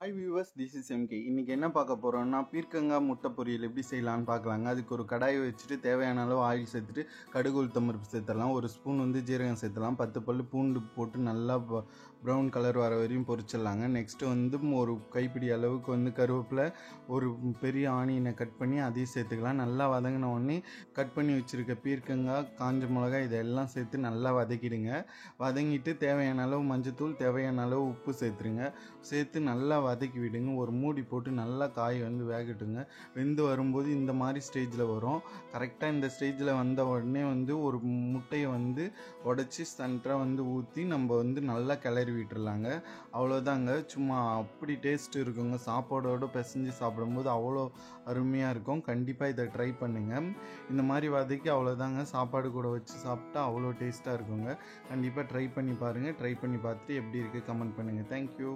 Hi viewers, this is MK. இன்றைக்கி என்ன பார்க்க போகிறோம்னா பீர்க்கங்காய் முட்டை பொரியல் எப்படி செய்யலான்னு பார்க்கலாங்க. அதுக்கு ஒரு கடாயை வச்சுட்டு தேவையான அளவு ஆயில் சேர்த்துட்டு கடுகு உளுத்தம் பருப்பு சேர்த்துடலாம். ஒரு ஸ்பூன் ஜீரகம் சேர்த்துலாம். 10 பல் பூண்டு போட்டு நல்லா ப்ரௌன் கலர் வர வரையும் பொரிச்சிடலாங்க. நெக்ஸ்ட்டு ஒரு கைப்பிடி அளவுக்கு கருவேப்பிலை, ஒரு பெரிய ஆனியனை கட் பண்ணி அதையும் சேர்த்துக்கலாம். நல்லா வதங்கின உடனே கட் பண்ணி வச்சுருக்க பீர்க்கங்காய், காஞ்ச மிளகாய் இதெல்லாம் சேர்த்து நல்லா வதக்கிடுங்க. வதங்கிட்டு தேவையான அளவு மஞ்சத்தூள், தேவையான அளவு உப்பு சேர்த்துருங்க. சேர்த்து நல்லா வதக்கி விடுங்க. ஒரு மூடி போட்டு நல்லா காய் வேகட்டுங்க. வெந்து வரும்போது இந்த மாதிரி ஸ்டேஜில் வரும். கரெக்டாக இந்த ஸ்டேஜில் வந்த உடனே ஒரு முட்டையை உடச்சி சென்டராக ஊற்றி நம்ம நல்லா கிளறி விட்டுறலாங்க. அவ்வளோதாங்க. சும்மா அப்படி டேஸ்ட் இருக்குங்க. சாப்பாடோடு பிசைஞ்சு சாப்பிடும்போது அவ்வளோ அருமையாக இருக்கும். கண்டிப்பாக இதை ட்ரை பண்ணுங்கள். இந்த மாதிரி வதக்கி அவ்வளோதாங்க, சாப்பாடு கூட வச்சு சாப்பிட்டா அவ்வளோ டேஸ்ட்டாக இருக்குங்க. கண்டிப்பாக ட்ரை பண்ணி பாருங்கள். ட்ரை பண்ணி பார்த்துட்டு எப்படி இருக்குது கமெண்ட் பண்ணுங்கள். தேங்க்யூ.